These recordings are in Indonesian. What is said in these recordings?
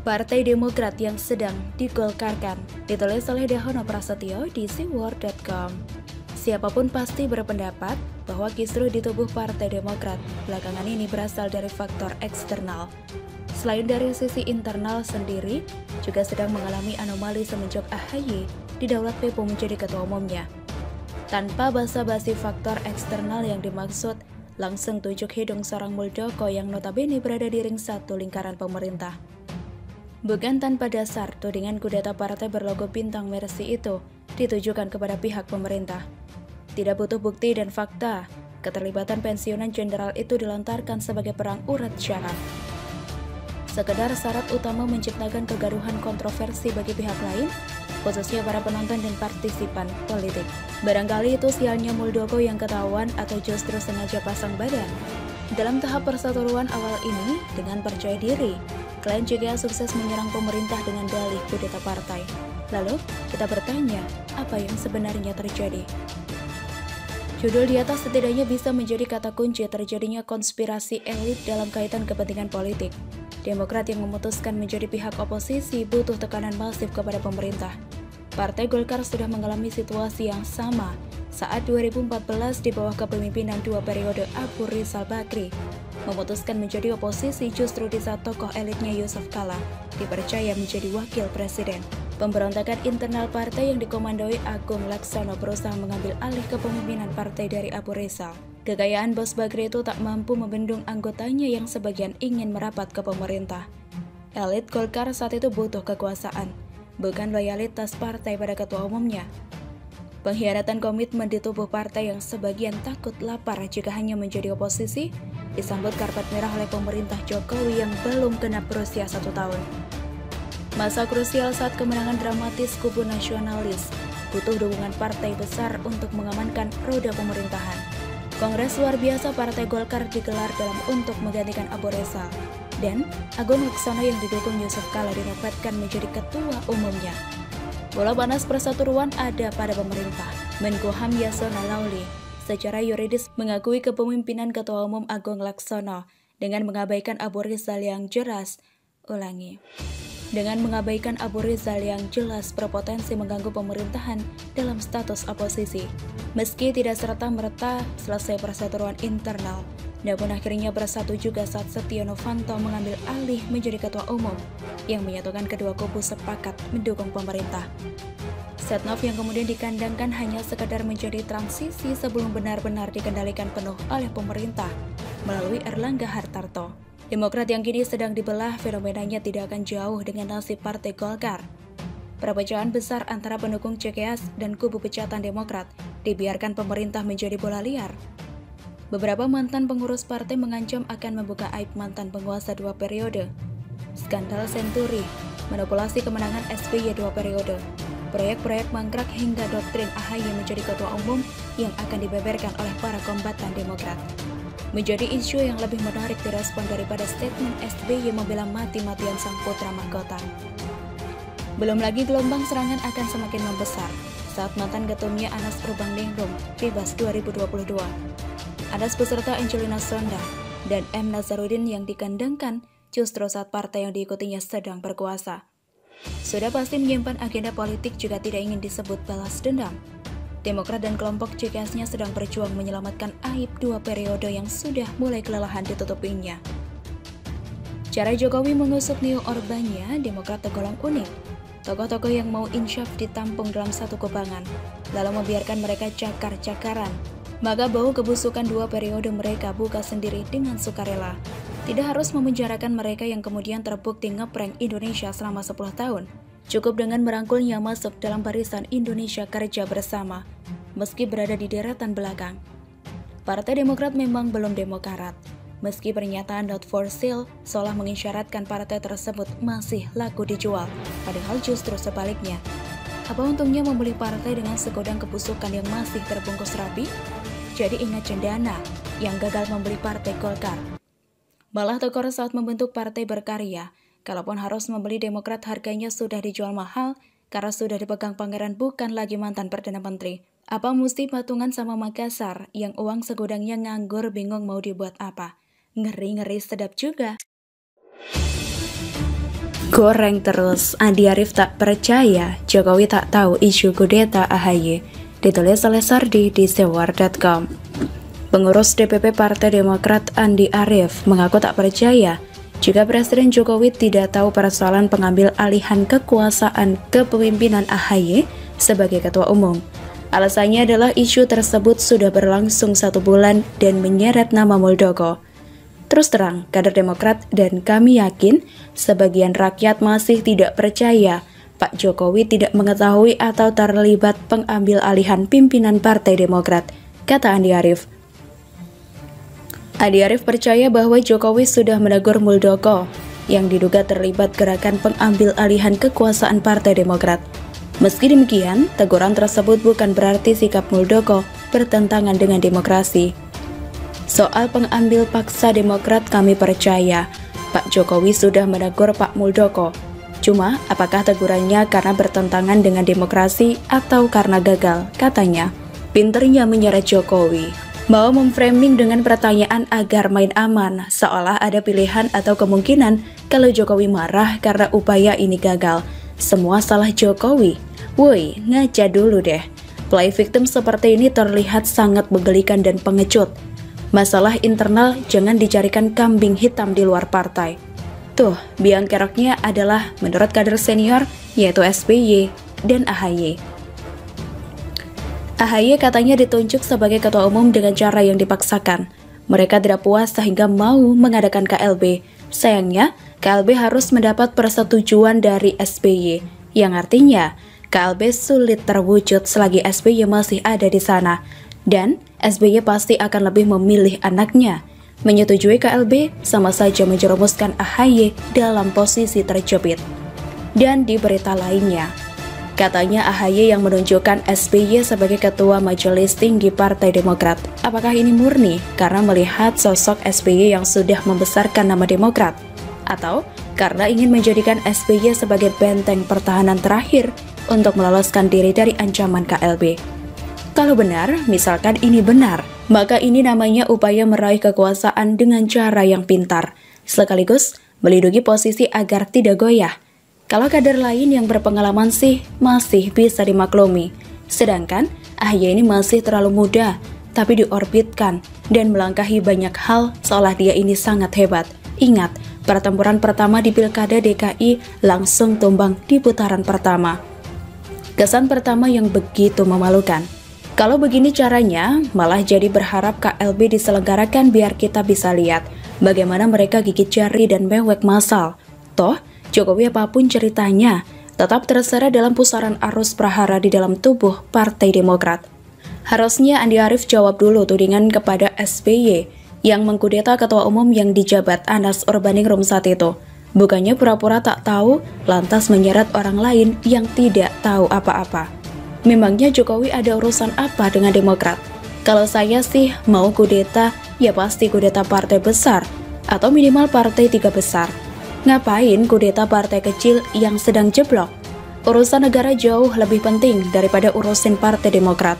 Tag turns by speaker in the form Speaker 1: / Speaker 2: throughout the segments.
Speaker 1: Partai Demokrat yang sedang digolkarkan, ditulis oleh Dahono Prasetyo di seaworld.com. Siapapun pasti berpendapat bahwa kisruh di tubuh Partai Demokrat belakangan ini berasal dari faktor eksternal. Selain dari sisi internal sendiri, juga sedang mengalami anomali semenjak AHY didaulat Pepo menjadi ketua umumnya. Tanpa basa-basi faktor eksternal yang dimaksud, langsung tunjuk hidung seorang Muldoko yang notabene berada di ring satu lingkaran pemerintah. Bukan tanpa dasar, tudingan kudeta partai berlogo bintang Mercy itu ditujukan kepada pihak pemerintah. Tidak butuh bukti dan fakta, keterlibatan pensiunan jenderal itu dilontarkan sebagai perang urat syarat. Sekedar syarat utama menciptakan kegaduhan kontroversi bagi pihak lain, khususnya para penonton dan partisipan politik. Barangkali itu sialnya Muldoko yang ketahuan atau justru sengaja pasang badan. Dalam tahap persatuan awal ini, dengan percaya diri, klien juga sukses menyerang pemerintah dengan dalih kudeta partai. Lalu, kita bertanya, apa yang sebenarnya terjadi? Judul di atas setidaknya bisa menjadi kata kunci terjadinya konspirasi elit dalam kaitan kepentingan politik. Demokrat yang memutuskan menjadi pihak oposisi butuh tekanan masif kepada pemerintah. Partai Golkar sudah mengalami situasi yang sama saat 2014 di bawah kepemimpinan dua periode Abu Rizal Bakri memutuskan menjadi oposisi justru di saat tokoh elitnya Yusuf Kala dipercaya menjadi wakil presiden. Pemberontakan internal partai yang dikomandoi Agung Laksono berusaha mengambil alih kepemimpinan partai dari Abu Rizal. Kekayaan Bos Bakri itu tak mampu membendung anggotanya yang sebagian ingin merapat ke pemerintah. Elit Golkar saat itu butuh kekuasaan, bukan loyalitas partai pada ketua umumnya. Pengkhianatan komitmen di tubuh partai yang sebagian takut lapar jika hanya menjadi oposisi, disambut karpet merah oleh pemerintah Jokowi yang belum genap berusia 1 tahun. Masa krusial saat kemenangan dramatis kubu nasionalis, butuh dukungan partai besar untuk mengamankan roda pemerintahan. Kongres luar biasa Partai Golkar digelar dalam untuk menggantikan Abu Rizal, dan Agung Laksono yang didukung Yusuf Kala dinobatkan menjadi ketua umumnya. Bola panas persatuan ada pada pemerintah. Menkumham Yasona Lauli secara yuridis mengakui kepemimpinan Ketua Umum Agung Laksono dengan mengabaikan Abu Rizal yang jelas. Dengan mengabaikan Abu Rizal yang jelas berpotensi mengganggu pemerintahan dalam status oposisi. Meski tidak serta-merta selesai persatuan internal, namun akhirnya bersatu juga saat Setia Novanto mengambil alih menjadi ketua umum yang menyatukan kedua kubu sepakat mendukung pemerintah. Setnov yang kemudian dikandangkan hanya sekadar menjadi transisi sebelum benar-benar dikendalikan penuh oleh pemerintah melalui Erlangga Hartarto. Demokrat yang kini sedang dibelah fenomenanya tidak akan jauh dengan nasib Partai Golkar. Perpecahan besar antara pendukung CKS dan kubu pecatan Demokrat dibiarkan pemerintah menjadi bola liar. Beberapa mantan pengurus partai mengancam akan membuka aib mantan penguasa 2 periode. Skandal Senturi, manipulasi kemenangan SBY 2 periode, proyek-proyek mangkrak hingga doktrin AHY menjadi ketua umum yang akan dibeberkan oleh para kombatan Demokrat. Menjadi isu yang lebih menarik direspon daripada statement SBY membela mati-matian sang putra mahkota. Belum lagi gelombang serangan akan semakin membesar saat mantan ketumnya Anas Urbandingrum bebas 2022. Anas beserta Angelina Sonda dan M. Nazarudin yang dikandangkan justru saat partai yang diikutinya sedang berkuasa. Sudah pasti menyimpan agenda politik juga tidak ingin disebut balas dendam. Demokrat dan kelompok CKS-nya sedang berjuang menyelamatkan aib 2 periode yang sudah mulai kelelahan ditutupinya. Cara Jokowi mengusuk Neo Orbannya, Demokrat tergolong unik. Tokoh-tokoh yang mau insyaf ditampung dalam satu kubangan, lalu membiarkan mereka cakar-cakaran. Maka bau kebusukan 2 periode mereka buka sendiri dengan sukarela. Tidak harus memenjarakan mereka yang kemudian terbukti ngeprank Indonesia selama 10 tahun. Cukup dengan merangkulnya masuk dalam barisan Indonesia Kerja Bersama, meski berada di deretan belakang. Partai Demokrat memang belum demokrat, meski pernyataan not for sale seolah mengisyaratkan partai tersebut masih laku dijual, padahal justru sebaliknya. Apa untungnya membeli partai dengan segudang kebusukan yang masih terbungkus rapi? Jadi ingat Cendana yang gagal membeli Partai Golkar. Malah tekor saat membentuk partai berkarya. Kalaupun harus membeli Demokrat harganya sudah dijual mahal karena sudah dipegang pangeran bukan lagi mantan Perdana Menteri. Apa mesti patungan sama Makassar yang uang segudangnya nganggur bingung mau dibuat apa? Ngeri-ngeri sedap juga. Goreng terus, Andi Arief tak percaya Jokowi tak tahu isu kudeta AHY. Ditulis oleh Sardi di sewar.com. Pengurus DPP Partai Demokrat Andi Arief mengaku tak percaya jika Presiden Jokowi tidak tahu persoalan pengambil alihan kekuasaan kepemimpinan AHY sebagai Ketua Umum. Alasannya adalah isu tersebut sudah berlangsung 1 bulan dan menyeret nama Muldoko. Terus terang, kader Demokrat dan kami yakin sebagian rakyat masih tidak percaya Pak Jokowi tidak mengetahui atau terlibat pengambil alihan pimpinan Partai Demokrat, kata Andi Arief. Andi Arief percaya bahwa Jokowi sudah menegur Muldoko yang diduga terlibat gerakan pengambil alihan kekuasaan Partai Demokrat. Meski demikian, teguran tersebut bukan berarti sikap Muldoko bertentangan dengan demokrasi. Soal pengambil paksa Demokrat kami percaya Pak Jokowi sudah menegur Pak Muldoko. Cuma apakah tegurannya karena bertentangan dengan demokrasi atau karena gagal, katanya. Pinternya menyeret Jokowi. Mau memframing dengan pertanyaan agar main aman, seolah ada pilihan atau kemungkinan kalau Jokowi marah karena upaya ini gagal. Semua salah Jokowi. Woi, ngaca dulu deh. Play victim seperti ini terlihat sangat menggelikan dan pengecut. Masalah internal jangan dicarikan kambing hitam di luar partai. Tuh, biang keroknya adalah menurut kader senior yaitu SBY dan AHY. AHY katanya ditunjuk sebagai ketua umum dengan cara yang dipaksakan. Mereka tidak puas sehingga mau mengadakan KLB. Sayangnya, KLB harus mendapat persetujuan dari SBY, yang artinya KLB sulit terwujud selagi SBY masih ada di sana. Dan SBY pasti akan lebih memilih anaknya. Menyetujui KLB sama saja menjerumuskan AHY dalam posisi terjepit. Dan di berita lainnya, katanya AHY yang menunjukkan SBY sebagai ketua Majelis Tinggi Partai Demokrat. Apakah ini murni karena melihat sosok SBY yang sudah membesarkan nama Demokrat? Atau karena ingin menjadikan SBY sebagai benteng pertahanan terakhir untuk meloloskan diri dari ancaman KLB? Kalau benar, misalkan ini benar, maka ini namanya upaya meraih kekuasaan dengan cara yang pintar, sekaligus melindungi posisi agar tidak goyah. Kalau kader lain yang berpengalaman sih masih bisa dimaklumi, sedangkan AHY ini masih terlalu muda, tapi diorbitkan dan melangkahi banyak hal seolah dia ini sangat hebat. Ingat, pertempuran pertama di Pilkada DKI langsung tumbang di putaran pertama. Kesan pertama yang begitu memalukan. Kalau begini caranya, malah jadi berharap KLB diselenggarakan biar kita bisa lihat bagaimana mereka gigit jari dan mewek massal. Toh, Jokowi apapun ceritanya, tetap terseret dalam pusaran arus prahara di dalam tubuh Partai Demokrat. Harusnya Andi Arief jawab dulu tudingan kepada SBY yang mengkudeta ketua umum yang dijabat Anas Urbaningrum saat itu. Bukannya pura-pura tak tahu, lantas menyeret orang lain yang tidak tahu apa-apa. Memangnya Jokowi ada urusan apa dengan Demokrat? Kalau saya sih mau kudeta, ya pasti kudeta partai besar, atau minimal partai 3 besar. Ngapain kudeta partai kecil yang sedang jeblok? Urusan negara jauh lebih penting daripada urusin Partai Demokrat.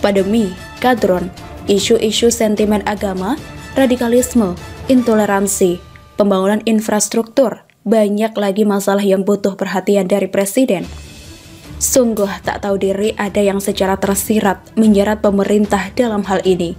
Speaker 1: Pandemi, kadron, isu-isu sentimen agama, radikalisme, intoleransi, pembangunan infrastruktur, banyak lagi masalah yang butuh perhatian dari Presiden. Sungguh tak tahu diri ada yang secara tersirat menjerat pemerintah dalam hal ini.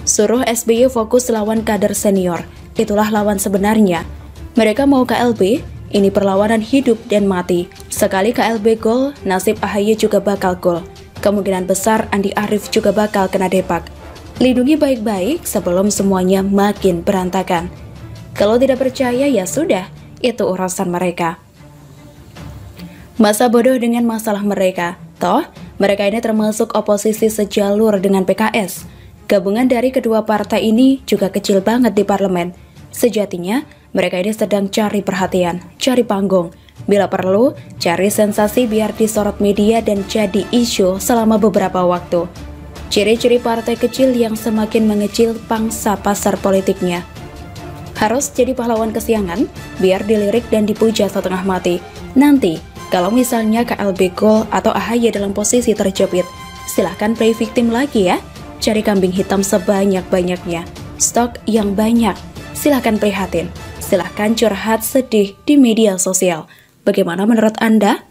Speaker 1: Suruh SBY fokus lawan kader senior, itulah lawan sebenarnya. Mereka mau KLB, ini perlawanan hidup dan mati. Sekali KLB gol, nasib AHY juga bakal gol. Kemungkinan besar Andi Arief juga bakal kena depak. Lindungi baik-baik sebelum semuanya makin berantakan. Kalau tidak percaya ya sudah, itu urusan mereka. Masa bodoh dengan masalah mereka. Toh, mereka ini termasuk oposisi sejalur dengan PKS. Gabungan dari kedua partai ini juga kecil banget di parlemen. Sejatinya, mereka ini sedang cari perhatian, cari panggung. Bila perlu, cari sensasi biar disorot media dan jadi isu selama beberapa waktu. Ciri-ciri partai kecil yang semakin mengecil pangsa pasar politiknya. Harus jadi pahlawan kesiangan, biar dilirik dan dipuja setengah mati. Nanti, kalau misalnya KLB gol atau AHY dalam posisi terjepit, silahkan play victim lagi ya. Cari kambing hitam sebanyak-banyaknya. Stok yang banyak. Silahkan prihatin. Silahkan curhat sedih di media sosial. Bagaimana menurut Anda?